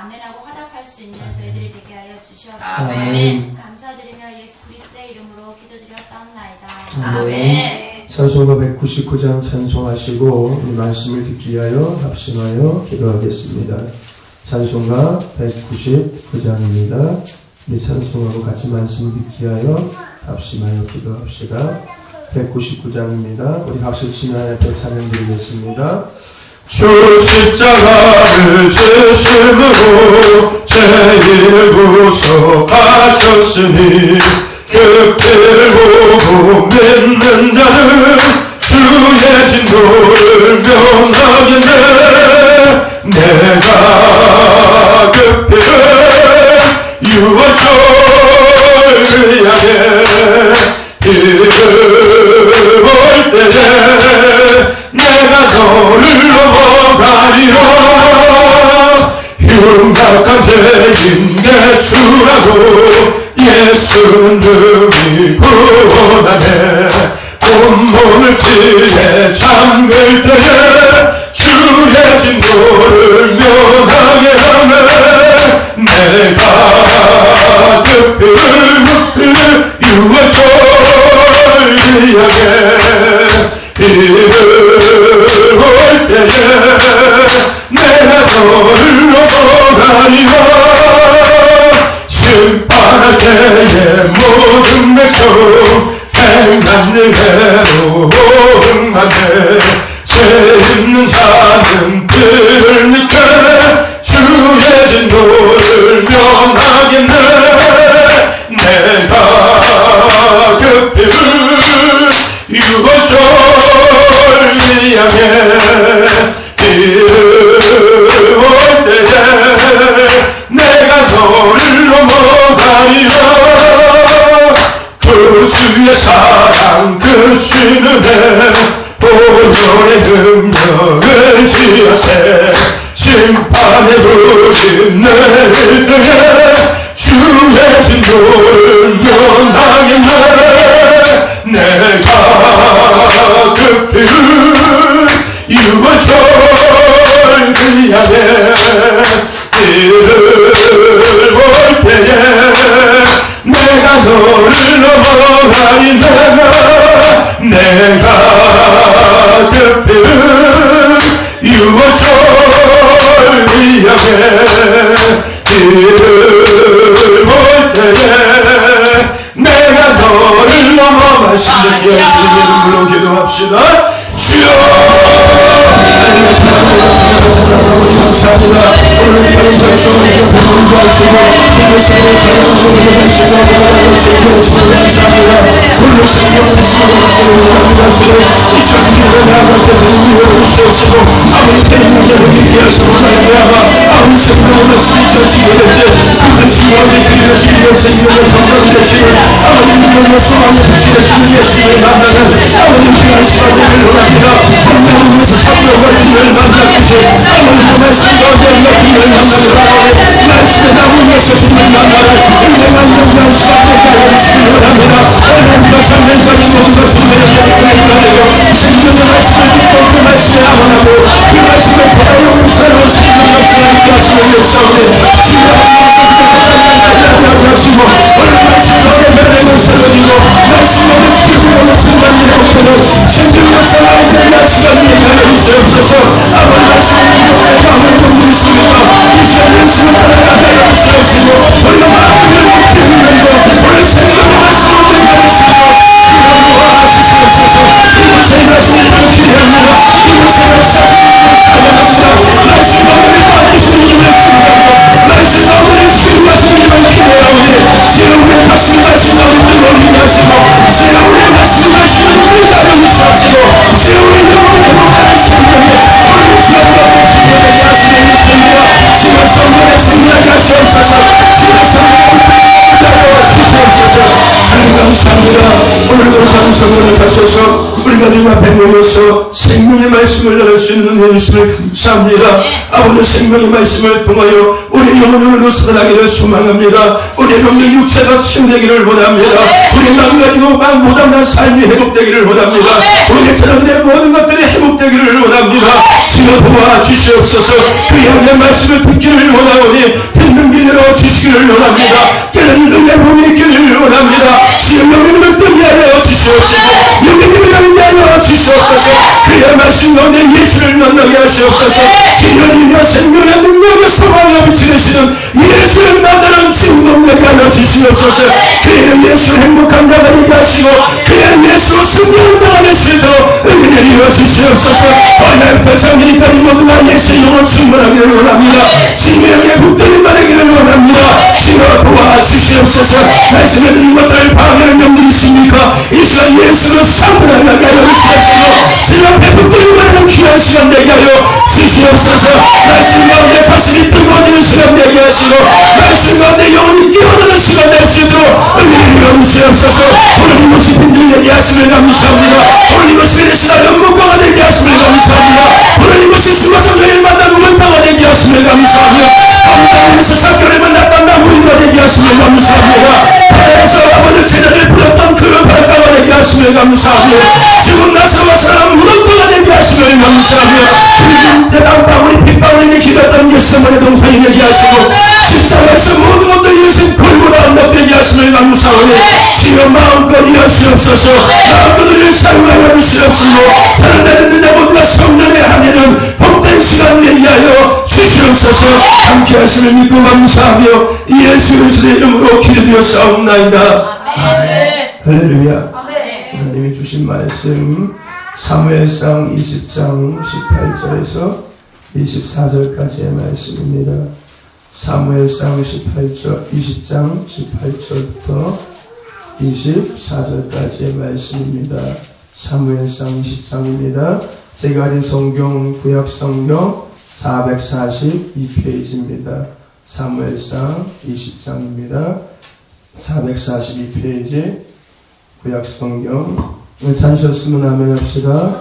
아멘하고 화답할 수 있는 저희들이 되게 하여 주시옵소서. 아멘. 감사드리며 예수 그리스도의 이름으로 기도드렸사옵나이다. 아멘. 찬송가 199장 찬송하시고 이 말씀을 듣기 위하여 합심하여 기도하겠습니다. 찬송가 199장입니다. 이 찬송하고 같이 말씀 듣기 위하여 합심하여 기도합시다. 199장입니다. 우리 박수 치며 앞에 찬양 드리겠습니다. 주 십자가를 지심으로 죄인을 구속하셨으니 그 피를 보고 믿는 자는 주의 진노를 면하겠네. 내가 그 피를 유월절을 향해 이르올 때에 내가 너를 넘어가리라. 흉악한 죄인 개수라고 예수는 능히 구원하네. 온몸을 피해 잠글 때에 주의 진노를 면하게 하네. 내가 그 피를 유월절을 향해 이르올 때에 내가 너를 넘어가리라. 심판할 때에 모든 백성 행한 일대로 응하네. 죄 있는 자는 피를 믿게 주의 진노를 면하겠네. 내가 그 피를 유월절을 향해 이르올 때에 내가 너를 넘어가리라. 구주의 사랑 크신 은혜 보혈의 능력을 지어세 심판에 부린 내일 때에 주의 진노를 면하겠네. 내가 그 피를 유월절을 향해 이르올 때에 내가 너를 넘어가리네. 내가 그 피를 유월절을 향해 이르올 때에 내가 너를 넘어가. 신령께 주의 이름으로 기도합시다. 주여 감사합니다. 오늘 다른 백성을 구하시고 주님의 사랑을 전하시고 감사합니다. 오늘 성령의 사랑을 가지고 이 상태를 나아갈 때 능력을 주시고 아무리 때리는 자를 위해서 말미암아 아무리 생각을 스쳐지게 될 때 그 시간에 주여 생명을 성령 되시는 아무리 능력을 소망을 주시는 예수를 만나는 아무리 귀한 시간을 원합니다. 하나님께서 성령과 주를 만나주시 아무리 몸의 생각을 주를 만나는 가운데 말씀에 나오면서 주를 만나는 은혜가 영광 시간을 주시기 원합니다. 하나님과 상대까지 모든 것을 내려가리고 생명의 말씀을 듣고 그 말씀에 아원하고 그 말씀을 받아요 새로운 생명을 하시는 역사오니 주여 하시고 오늘 말씀으로 매력을 세워지고 말씀으로 주님으로 순간이 없거든 생명의 살아있는 시간이 하여 주시옵소서. 아버지 말씀으로 내 마음을 돌리십니다. 이 시간에 순간을 하여 주시옵시고 우리가 마음을 기울이고 오늘 생명의 말씀을 드리시고 주님으로 와주시옵소서. 이곳에 말씀을 기대합니다. 이곳에 말씀을 찬양합니다. 말씀으로 받으시는 님을 기대하고 말씀으로 신뢰하시는 님을 기대하오니 주여 우리의 말씀하시는 님을 위하시고 주여 우리의 말씀하시는 님을 자유시하시고 주여 우리의 영혼을 회복하는 성령에 오늘 주님과 성령에 하시는 주님과 주여 성령의 승리하게 하시옵소서. 주여 성령을 주시옵소서. 하나님 감사합니다. 오늘도 방송을 하셔서 우리가 주님 앞에 모여서 생명의 말씀을 전할 수 있는 은혜주심을 감사합니다. 아버지 생명의 말씀을 통하여 우리 영혼을 살아나기를 소망합니다. 우리 영혼의 육체가 생되기를 원합니다. 우리 망가지고 못한 삶이 회복되기를 원합니다. 우리 자녀들의 모든 것들이 회복되기를 원합니다. 주여 도와주시옵소서. 그 영의 말씀을 듣기를 원하오니 듣는 길로 주시기를 원합니다. 깨닫는 눈에 몸이 있기를 원합니다. 주여 영의 뜨게 하여 주시옵소서. 영의 뜨게 하여 주시옵소서. 그의 말씀 가운데 예수를 만나게 하시옵소서. 기념이며 생명의 능력을 소망하여 비추시는 예수를 만나는 주님 되게 하여 주시옵소서. 그의 예수 행복한 자가 되게 하시고 그의 예수 승리를 당하는 수도록 은혜를 이루어 주시옵소서. 오늘부터 장기까지 모두가 예수의 영을 충만하기를 원합니다. 주님의 복되는 말하기를 원합니다. 주여 도와주시옵소서. 말씀에 듣는 것들을 방해하는 영들이 있습니까? 이 시간 예수로 상분하게 하여 주시옵소서. 주님 앞에 복되는 말하는 귀한 시간 되게 하여 주시옵소서. 말씀 가운데 가슴이 뜨거워지는 시간 되게 하시고 말씀 가운데 영혼이 깨어나는 시간 될 수 있도록 은혜를 이루어 주시옵소서. 오늘 이것이 힘들게 하심을 감사합니다. 오늘 이것이 내 시간 연목과가 되게 하심을 감사합니다. 오늘 이것이 숨어서 너희를 만나는 원파가 되게 하심을 감사합니다. 감당에서 사건을 만났던 나무리가 되게 하심을 감사합니다. 바다에서 아버지 제자를 불렀던 그 바다가 되게 하심을 감사합니다. 지금 나서와 사람 무덤과가 되게 하심을 감사합니다. 대단 방울이 빗방울에게 기다렸던 예수님의 동상이 되게 하시고 십자가에서 모든 것들이 예수 골고루 언덕되게 하심을 감사하오니 주여 마음껏 이하시옵소서. 마음껏 사용하여 주시옵시고 자는 자 모두가 성령의 하늘은 복된 시간 되게 하여 주시옵소서. 함께 하심을 믿고 감사하며 예수 그리스도의 이름으로 기도드렸사옵나이다. 할렐루야. 하나님이 주신 말씀 사무엘상 20장 18절에서 24절까지의 말씀입니다. 사무엘상 20장 18절부터 24절까지의 말씀입니다. 사무엘상 20장입니다. 제가 가진 성경 구약성경 442페이지입니다. 사무엘상 20장입니다. 442페이지 구약성경 찾으셨으면 아멘 합시다.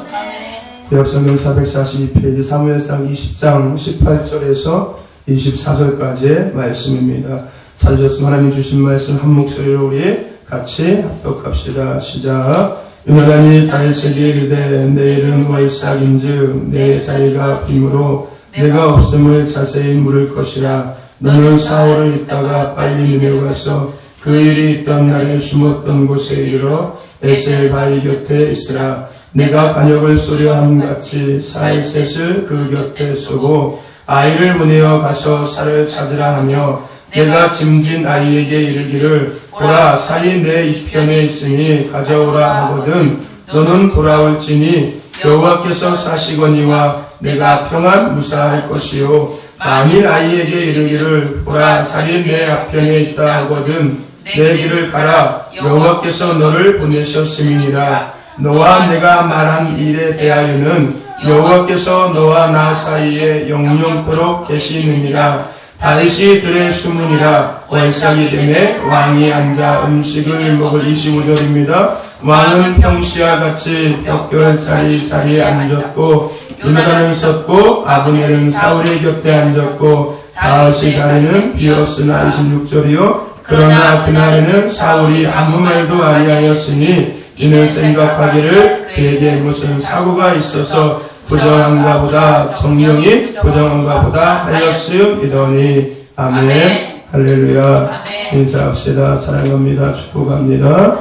구약성경 442페이지 사무엘상 20장 18절에서 24절까지의 말씀입니다. 찾으셨으면 하나님 주신 말씀 한 목소리로 우리 같이 합독합시다. 시작. 요나단이 다윗에게 이르되 내일은 월삭인즉 내 자리가 빔으로 내가 없음을 자세히 물을 것이라. 너는 사울을 잇다가 빨리 내려가서 그 일이 있던 날에 숨었던 곳에 이르러 에셀 바위 곁에 있으라. 내가 반역을 쏘려 함같이 살셋을 그 곁에 쏘고 아이를 보내어 가서 살을 찾으라 하며 내가 짐진 아이에게 이르기를 보라 살이 내 이편에 있으니 가져오라 하거든 너는 돌아올지니 여호와께서 사시거니와 내가 평안 무사할 것이요 만일 아이에게 이르기를 보라 살이 내 앞편에 있다 하거든 내 길을 가라 여호와께서 너를 보내셨음이니라. 너와 내가 말한 일에 대하여는 여호와께서 너와 나 사이에 영영토록 계시느니라. 다윗이 들의 수문이라. 월삭이 되매 왕이 앉아 음식을 먹을 25절입니다. 왕은 평시와 같이 벽돌 자리에 앉았고 요나단은 섰고 아브넬은 사울의 곁에 앉았고 다윗의 자리는 비었으나 26절이요. 그러나 그날에는 사울이 아무 말도 아니하였으니 이는 생각하기를 그에게 무슨 사고가 있어서 부정한가 보다 정령이 부정한가 보다 하였으이더니 아멘. 할렐루야. 인사합시다. 사랑합니다. 축복합니다.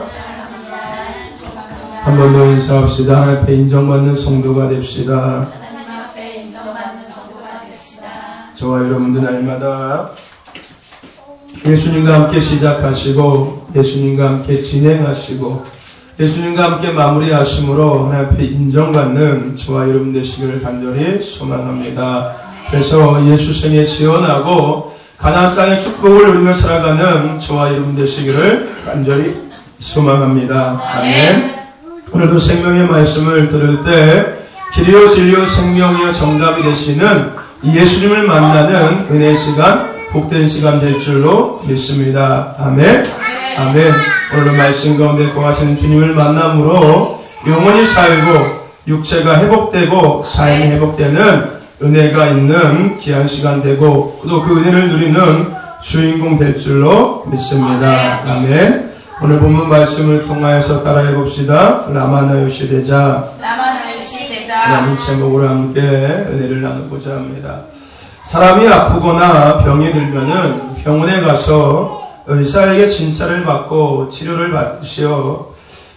한 번 더 인사합시다. 하나님 앞에 인정받는 성도가 됩시다. 저와 여러분들 날마다 예수님과 함께 시작하시고 예수님과 함께 진행하시고 예수님과 함께 마무리하심으로 하나님 앞에 인정받는 저와 여러분 되시기를 간절히 소망합니다. 그래서 예수 생에 지원하고 가나안 땅의 축복을 누리며 살아가는 저와 여러분 되시기를 간절히 소망합니다. 아멘. 오늘도 생명의 말씀을 들을 때 길이요 진리요 생명이요 정답이 되시는 예수님을 만나는 은혜의 시간 복된 시간 될 줄로 믿습니다. 아멘. 아멘. 오늘 말씀 가운데 거하시는 주님을 만남으로 영혼이 살고 육체가 회복되고 삶이 회복되는 은혜가 있는 귀한 시간 되고 또 그 은혜를 누리는 주인공 될 줄로 믿습니다. 아멘. 오늘 본문 말씀을 통하여서 따라해 봅시다. 라마나요 시대자. 라는 제목으로 함께 은혜를 나누고자 합니다. 사람이 아프거나 병이 들면은 병원에 가서 의사에게 진찰을 받고 치료를 받으시어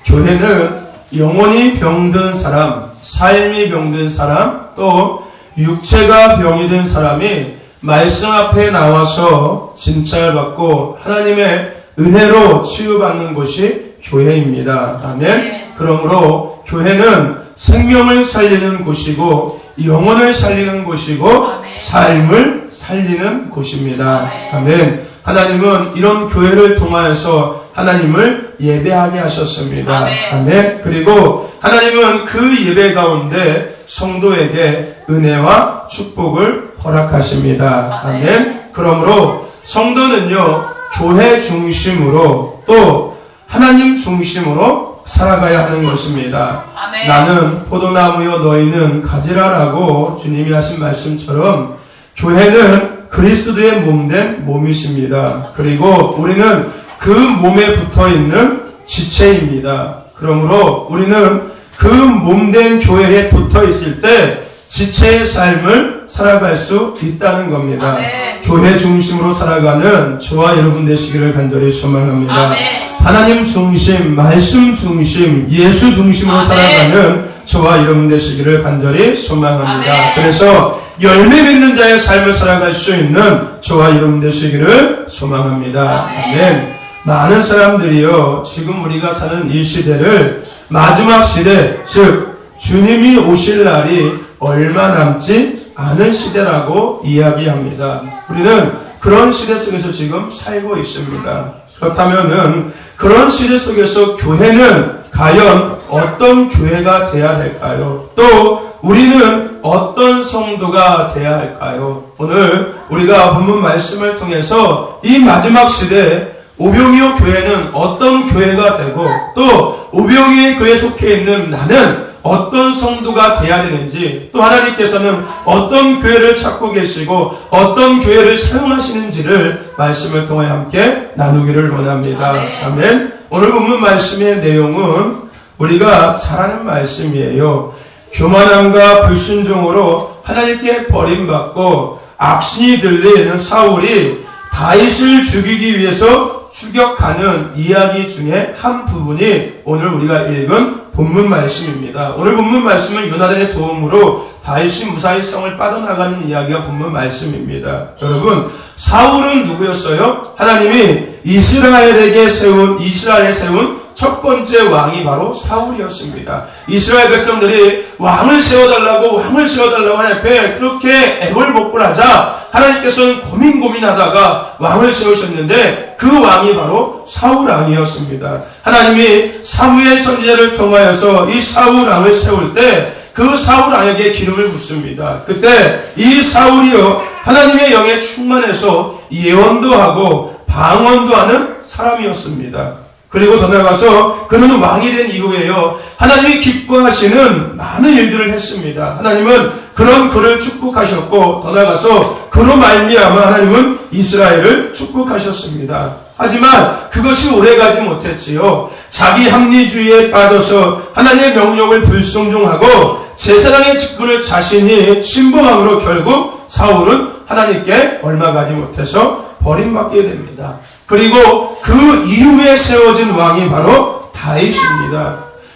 교회는 영혼이 병든 사람, 삶이 병든 사람, 또 육체가 병이 든 사람이 말씀 앞에 나와서 진찰을 받고 하나님의 은혜로 치유받는 곳이 교회입니다. 아멘. 그러므로 교회는 생명을 살리는 곳이고 영혼을 살리는 곳이고 삶을 살리는 곳입니다. 아멘. 하나님은 이런 교회를 통하여서 하나님을 예배하게 하셨습니다. 아멘. 그리고 하나님은 그 예배 가운데 성도에게 은혜와 축복을 허락하십니다. 아멘. 그러므로 성도는요, 교회 중심으로 또 하나님 중심으로 살아가야 하는 것입니다. 아멘. 나는 포도나무여 너희는 가지라라고 주님이 하신 말씀처럼 교회는 그리스도의 몸된 몸이십니다. 그리고 우리는 그 몸에 붙어있는 지체입니다. 그러므로 우리는 그 몸된 교회에 붙어있을 때 지체의 삶을 살아갈 수 있다는 겁니다. 아멘. 교회 중심으로 살아가는 저와 여러분 되시기를 간절히 소망합니다. 아멘. 하나님 중심, 말씀 중심, 예수 중심으로 아멘. 살아가는 저와 여러분 되시기를 간절히 소망합니다. 아멘. 그래서 열매 맺는 자의 삶을 살아갈 수 있는 저와 여러분 되시기를 소망합니다. 아멘. 많은 사람들이요, 지금 우리가 사는 이 시대를 마지막 시대, 즉 주님이 오실 날이 얼마 남지 않은 시대라고 이야기합니다. 우리는 그런 시대 속에서 지금 살고 있습니다. 그렇다면은 그런 시대 속에서 교회는 과연 어떤 교회가 돼야 될까요? 또 우리는 어떤 성도가 돼야 할까요? 오늘 우리가 본문 말씀을 통해서 이 마지막 시대 오병이어 교회는 어떤 교회가 되고 또 오병이어 교회에 속해 있는 나는 어떤 성도가 돼야 되는지, 또 하나님께서는 어떤 교회를 찾고 계시고 어떤 교회를 사용하시는지를 말씀을 통해 함께 나누기를 원합니다. 아멘. 아멘. 오늘 본문 말씀의 내용은 우리가 잘 아는 말씀이에요. 교만함과 불순종으로 하나님께 버림받고 악신이 들린 사울이 다윗을 죽이기 위해서 추격하는 이야기 중에 한 부분이 오늘 우리가 읽은 본문 말씀입니다. 오늘 본문 말씀은 요나단의 도움으로 다윗이 무사히 성을 빠져나가는 이야기가 본문 말씀입니다. 여러분, 사울은 누구였어요? 하나님이 이스라엘에 세운 첫 번째 왕이 바로 사울이었습니다. 이스라엘 백성들이 왕을 세워달라고 하나님 앞에 그렇게 애걸복걸하자 하나님께서는 고민하다가 왕을 세우셨는데 그 왕이 바로 사울 왕이었습니다. 하나님이 사무엘 선지자를 통하여서 이 사울 왕을 세울 때 그 사울 왕에게 기름을 붓습니다. 그때 이 사울이요, 하나님의 영에 충만해서 예언도 하고 방언도 하는 사람이었습니다. 그리고 더 나아가서 그는 왕이 된 이후에요, 하나님이 기뻐하시는 많은 일들을 했습니다. 하나님은 그런 그를 축복하셨고 더 나아가서 그로 말미암아 하나님은 이스라엘을 축복하셨습니다. 하지만 그것이 오래가지 못했지요. 자기 합리주의에 빠져서 하나님의 명령을 불순종하고 제사장의 직분을 자신이 침범함으로 결국 사울은 하나님께 얼마 가지 못해서 버림받게 됩니다. 그리고 그 이후에 세워진 왕이 바로 다윗입니다.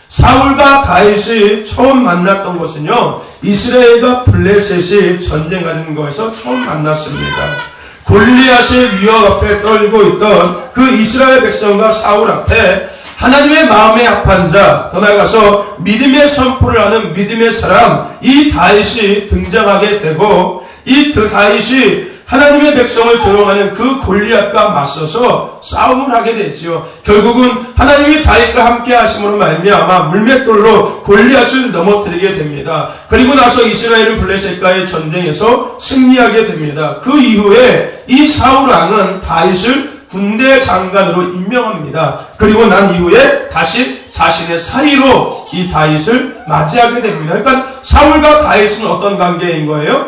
사울과 다윗이 처음 만났던 것은요, 이스라엘과 블레셋이 전쟁하는 것에서 처음 만났습니다. 골리앗의 위협 앞에 떨고 있던 그 이스라엘 백성과 사울 앞에 하나님의 마음에 합한 자, 더 나아가서 믿음의 선포를 하는 믿음의 사람, 이 다윗이 등장하게 되고, 이 다윗이 하나님의 백성을 조롱하는 그 골리앗과 맞서서 싸움을 하게 되지요. 결국은 하나님이 다윗과 함께 하심으로 말미암아 물맷돌로 골리앗을 넘어뜨리게 됩니다. 그리고 나서 이스라엘은 블레셋과의 전쟁에서 승리하게 됩니다. 그 이후에 이 사울 왕은 다윗을 군대 장관으로 임명합니다. 그리고 난 이후에 다시 자신의 사위로 이 다윗을 맞이하게 됩니다. 그러니까 사울과 다윗은 어떤 관계인 거예요?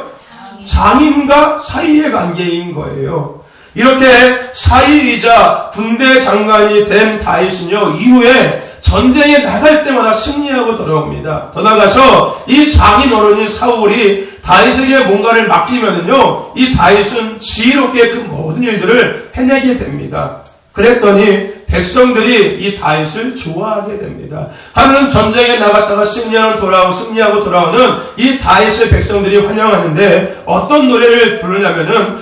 장인과 사위의 관계인 거예요. 이렇게 사위이자 군대 장관이 된 다윗은요, 이후에 전쟁에 나갈 때마다 승리하고 돌아옵니다. 더 나가서 이 장인 어른인 사울이 다윗에게 뭔가를 맡기면은요, 이 다윗은 지혜롭게 그 모든 일들을 해내게 됩니다. 그랬더니 백성들이 이 다윗을 좋아하게 됩니다. 하루는 전쟁에 나갔다가 승리하고 돌아오는 이 다윗의 백성들이 환영하는데 어떤 노래를 부르냐면은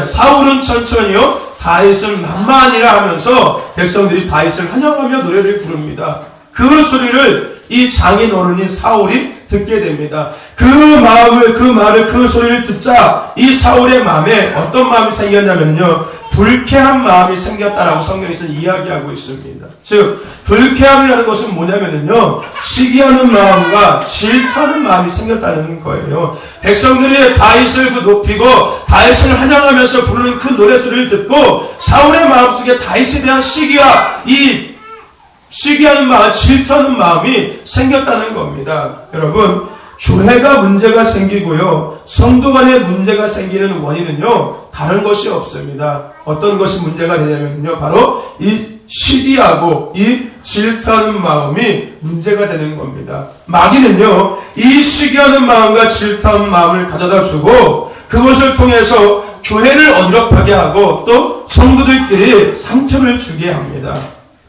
사울은 천천히요, 다윗은 만만이라 하면서 백성들이 다윗을 환영하며 노래를 부릅니다. 그 소리를 이 장인 어른인 사울이 듣게 됩니다. 그 소리를 듣자 이 사울의 마음에 어떤 마음이 생겼냐면요, 불쾌한 마음이 생겼다라고 성경에서는 이야기하고 있습니다. 즉, 불쾌함이라는 것은 뭐냐면요, 시기하는 마음과 질투하는 마음이 생겼다는 거예요. 백성들이 다윗을 높이고 다윗을 환영하면서 부르는 그 노래소리를 듣고 사울의 마음속에 다윗에 대한 시기하는 마음, 질투하는 마음이 생겼다는 겁니다. 여러분, 교회가 문제가 생기고요, 성도 간에 문제가 생기는 원인은요, 다른 것이 없습니다. 어떤 것이 문제가 되냐면요, 바로 이 시기하고 이 질투하는 마음이 문제가 되는 겁니다. 마귀는요, 이 시기하는 마음과 질투하는 마음을 가져다 주고 그것을 통해서 교회를 어지럽하게 하고 또 성도들끼리 상처를 주게 합니다.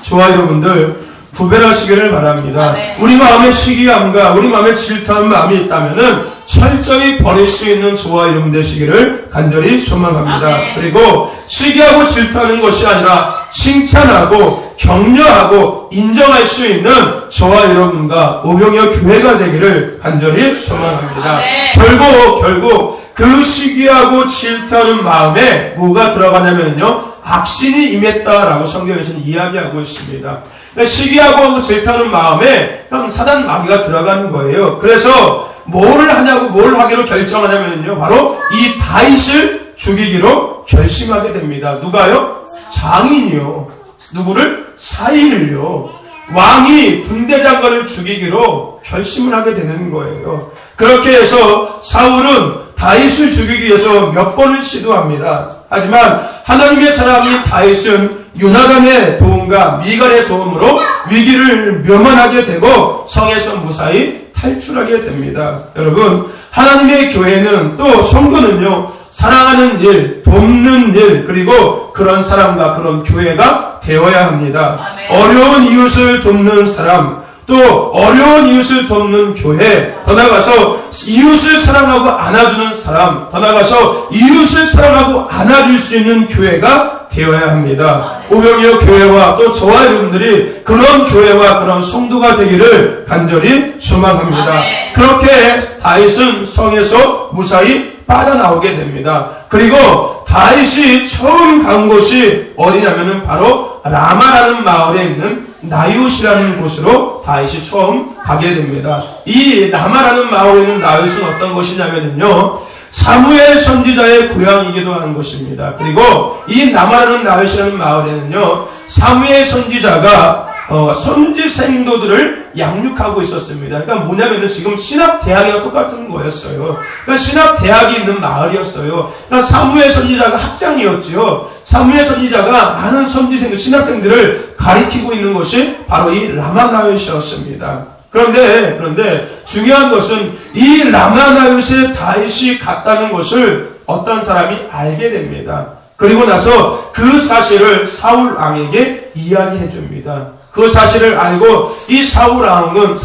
저와 여러분들 구별하시기를 바랍니다. 우리 마음에 시기함과 우리 마음에 질투하는 마음이 있다면은 철저히 버릴 수 있는 저와 여러분 되시기를 간절히 소망합니다. 그리고 시기하고 질투하는 것이 아니라 칭찬하고 격려하고 인정할 수 있는 저와 여러분과 오병이어 교회가 되기를 간절히 소망합니다. 결국 그 시기하고 질투하는 마음에 뭐가 들어가냐면요, 악신이 임했다라고 성경에서는 이야기하고 있습니다. 시기하고 질투하는 마음에 사단 마귀가 들어가는 거예요. 그래서 뭘 하기로 결정하냐면요, 바로 이 다윗을 죽이기로 결심하게 됩니다. 누가요? 장인이요. 누구를? 사위를요. 왕이 군대 장관을 죽이기로 결심을 하게 되는 거예요. 그렇게 해서 사울은 다윗을 죽이기 위해서 몇 번을 시도합니다. 하지만 하나님의 사람이 다윗은 요나단의 도움과 미갈의 도움으로 위기를 면만하게 되고 성에서 무사히 탈출하게 됩니다. 여러분, 하나님의 교회는 또 성도는요, 사랑하는 일, 돕는 일, 그리고 그런 사람과 그런 교회가 되어야 합니다. 어려운 이웃을 돕는 사람, 또 어려운 이웃을 돕는 교회, 더 나아가서 이웃을 사랑하고 안아주는 사람, 더 나아가서 이웃을 사랑하고 안아줄 수 있는 교회가 되어야 합니다. 오병이어 교회와 또 저와 여러분들이 그런 교회와 그런 성도가 되기를 간절히 소망합니다. 그렇게 다윗은 성에서 무사히 빠져나오게 됩니다. 그리고 다윗이 처음 간 곳이 어디냐면은 바로 라마라는 마을에 있는 나윗이라는 곳으로 다윗이 처음 가게 됩니다. 이 라마라는 마을에 있는 나윗은 어떤 곳이냐면요, 사무엘 선지자의 고향이기도 한 곳입니다. 그리고 이 라마라는 나윗이라는 마을에는요, 사무엘 선지자가 선지 생도들을 양육하고 있었습니다. 그러니까 뭐냐면은 지금 신학대학이랑 똑같은 거였어요. 그러니까 신학대학이 있는 마을이었어요. 그러니까 사무엘 선지자가 학장이었죠. 사무엘 선지자가 많은 선지생들, 신학생들을 가리키고 있는 것이 바로 이 라마나윗이었습니다. 그런데 중요한 것은 이 라마나윗에 다윗이 갔다는 것을 어떤 사람이 알게 됩니다. 그리고 나서 그 사실을 사울 왕에게 이야기해 줍니다. 그 사실을 알고 이 사울 왕은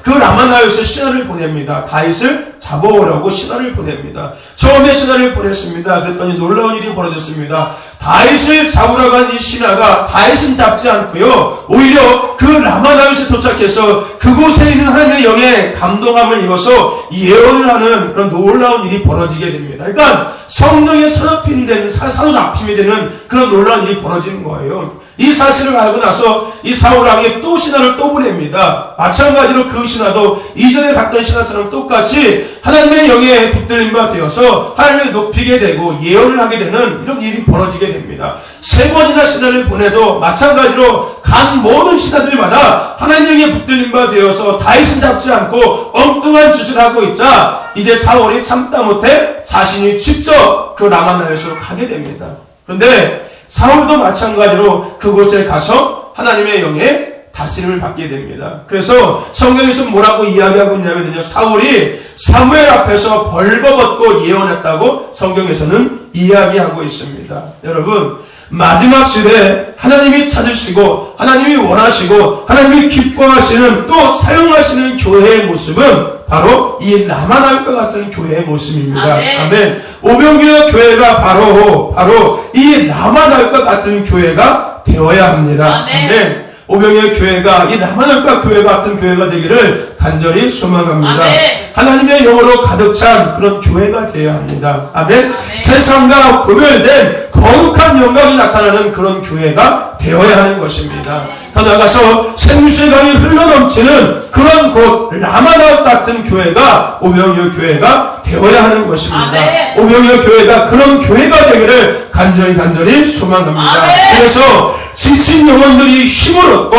그 라마나윗에 신하를 보냅니다. 다윗을 잡아오라고 신하를 보냅니다. 처음에 신하를 보냈습니다. 그랬더니 놀라운 일이 벌어졌습니다. 다윗을 잡으러 간 이 신하가 다윗은 잡지 않고요. 오히려 그 라마다윗에 도착해서 그곳에 있는 하나님의 영에 감동함을 입어서 예언을 하는 그런 놀라운 일이 벌어지게 됩니다. 그러니까 성령의 사로잡힘이 되는 그런 놀라운 일이 벌어지는 거예요. 이 사실을 알고 나서 이 사울왕이 또 신하를 또 보냅니다. 마찬가지로 그 신하도 이전에 갔던 신하처럼 똑같이 하나님의 영에 붙들림과 되어서 하나님을 높이게 되고 예언을 하게 되는 이런 일이 벌어지게 됩니다. 3번이나 신하를 보내도 마찬가지로 간 모든 신하들마다 하나님의 영에 붙들림과 되어서 다윗은 잡지 않고 엉뚱한 짓을 하고 있자 이제 사울이 참다 못해 자신이 직접 그 라마나요스로 가게 됩니다. 그런데 사울도 마찬가지로 그곳에 가서 하나님의 영에 다스림을 받게 됩니다. 그래서 성경에서 뭐라고 이야기하고 있냐면요, 사울이 사무엘 앞에서 벌거벗고 예언했다고 성경에서는 이야기하고 있습니다. 여러분, 마지막 시대에 하나님이 찾으시고 하나님이 원하시고 하나님이 기뻐하시는 또 사용하시는 교회의 모습은 바로 이 라마나요과 같은 교회의 모습입니다. 아멘. 오병이어 교회가 바로 이 라마나요과 같은 교회가 되어야 합니다. 아멘. 오병이어 교회가 이 라마나요과 교회 같은 교회가 되기를 간절히 소망합니다. 아멘. 하나님의 영으로 가득 찬 그런 교회가 되어야 합니다. 아멘. 세상과 구별된 거룩한 영광이 나타나는 그런 교회가 되어야 하는 것입니다. 더 나아가서 생수의 강이 흘러넘치는 그런 곳 라마나요 같은 교회가 오병이어 교회가 되어야 하는 것입니다. 오병이어 교회가 그런 교회가 되기를 간절히 소망합니다. 그래서 지친 영혼들이 힘을 얻고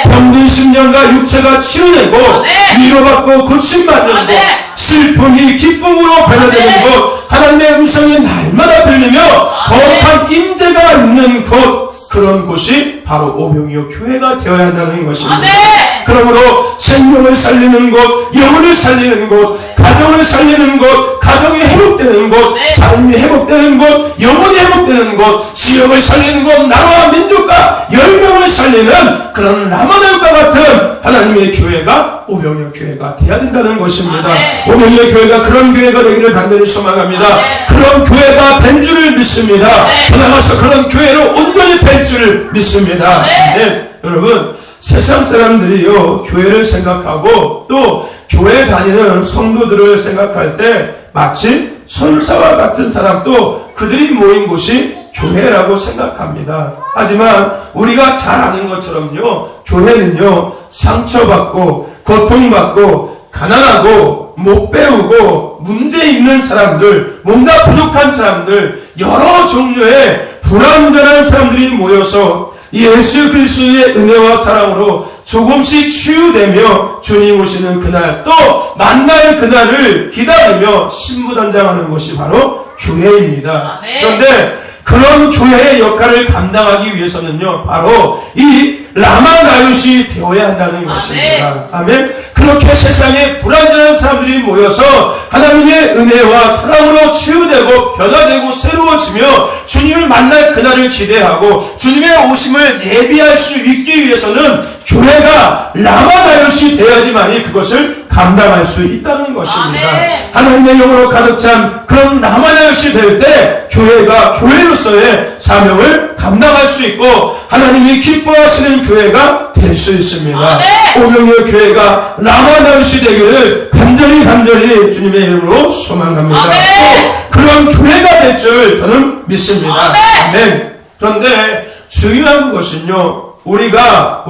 병든 심령과 육체가 치유되고 위로받고 고침받는 곳, 슬픔이 기쁨으로 변화되는 곳, 하나님의 음성이 날마다 들리며 거룩한 임재가 있는 곳, 그런 곳이 바로 오병이어 교회가 되어야 한다는 것입니다. 그러므로 생명을 살리는 곳, 영혼을 살리는 곳, 가정을 살리는 곳, 가정이 회복되는 곳, 삶이 회복되는 곳, 영혼이 회복되는 곳, 지역을 살리는 곳, 나라와 민족과 열명을 살리는 그런 라마나요과 같은 하나님의 교회가 오병이어 교회가 되어야 된다는 것입니다. 오병이어 교회가 그런 교회가 되기를 간절히 소망합니다. 그런 교회가 된 줄을 믿습니다. 나아가서 그런 교회로 온전히 될 줄을 믿습니다. 여러분, 세상 사람들이요, 교회를 생각하고 또 교회 다니는 성도들을 생각할 때 마치 선사와 같은 사람도 그들이 모인 곳이 교회라고 생각합니다. 하지만 우리가 잘 아는 것처럼요, 교회는요, 상처받고 고통받고 가난하고 못 배우고 문제 있는 사람들, 뭔가 부족한 사람들, 여러 종류의 불완전한 사람들이 모여서 예수 그리스도의 은혜와 사랑으로 조금씩 치유되며 주님 오시는 그날, 또 만날 그날을 기다리며 신부단장하는 것이 바로 교회입니다. 그런데 그런 교회의 역할을 감당하기 위해서는요, 바로 이 라마나요시 되어야 한다는 것입니다. 아멘. 그렇게 세상에 불완전한 사람들이 모여서 하나님의 은혜와 사랑으로 치유되고 변화되고 새로워지며 주님을 만날 그날을 기대하고 주님의 오심을 예비할 수 있기 위해서는 교회가 라마나요시 되어야지만이 그것을 감당할 수 있다는 것입니다. 하나님의 영으로 가득 찬 그런 라마나요시 될 때 교회가 교회로서의 사명을 감당할 수 있고 하나님이 기뻐하시는 교회가 될 수 있습니다. 오병이어 교회가 라마나요시 되기를 간절히 주님의 이름으로 소망합니다. 또 그런 교회가 될 줄 저는 믿습니다. 아멘. 그런데 중요한 것은요, 우리가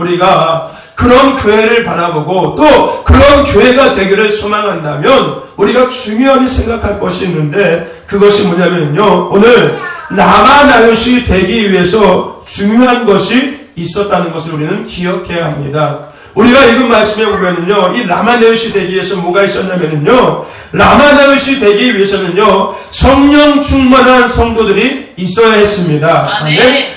그런 교회를 바라보고 또 그런 교회가 되기를 소망한다면 우리가 중요하게 생각할 것이 있는데, 그것이 뭐냐면요, 오늘 라마나요시 되기 위해서 중요한 것이 있었다는 것을 우리는 기억해야 합니다. 우리가 읽은 말씀에 보면은요, 이 라마나요시 되기 위해서 뭐가 있었냐면은요, 라마나요시 되기 위해서는요, 성령 충만한 성도들이 있어야 했습니다.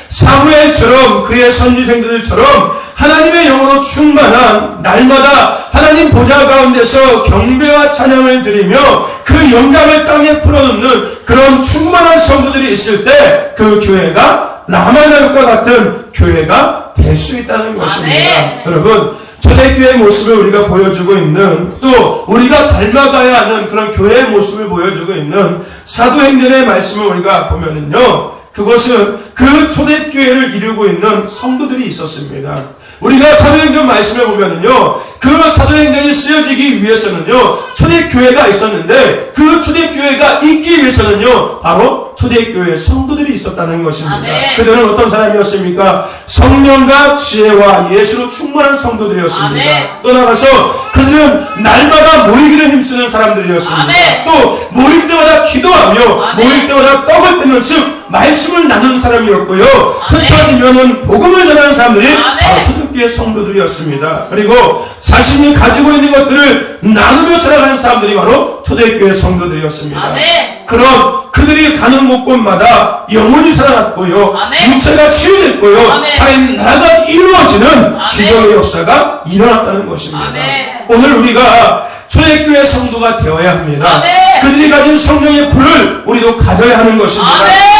사무엘처럼 그의 선지생들처럼 하나님의 영으로 충만한, 날마다 하나님 보좌 가운데서 경배와 찬양을 드리며 그 영감을 땅에 풀어놓는 그런 충만한 성도들이 있을 때 그 교회가 라마나요과 같은 교회가 될 수 있다는 것입니다. 여러분, 초대교회의 모습을 우리가 보여주고 있는, 또 우리가 닮아가야 하는 그런 교회의 모습을 보여주고 있는 사도행전의 말씀을 우리가 보면은요, 그것은 그 초대교회를 이루고 있는 성도들이 있었습니다. 우리가 사도행전 말씀에 보면은요, 그 사도행전이 쓰여지기 위해서는요, 초대교회가 있었는데, 그 초대교회가 있기 위해서는요, 바로 초대교회 성도들이 있었다는 것입니다. 아멘. 그들은 어떤 사람이었습니까? 성령과 지혜와 예수로 충만한 성도들이었습니다. 아멘. 또 나가서 그들은 날마다 모이기를 힘쓰는 사람들이었습니다. 아멘. 또 모일 때마다 기도하며 아멘. 모일 때마다 떡을 떼는 즉 말씀을 나누는 사람이었고요. 아멘. 흩어지면은 복음을 전하는 사람들이 아멘. 바로 초대교회 성도들이었습니다. 그리고 자신이 가지고 있는 것들을 나누며 살아가는 사람들이 바로 초대교회 성도들이었습니다. 아멘. 그럼 그들이 가는 곳곳마다 영혼이 살아났고요. 아멘. 육체가 치유됐고요. 아멘. 하나님 나라가 이루어지는 아멘. 기적의 역사가 일어났다는 것입니다. 아멘. 오늘 우리가 초대교회 성도가 되어야 합니다. 아멘. 그들이 가진 성령의 불을 우리도 가져야 하는 것입니다. 아멘.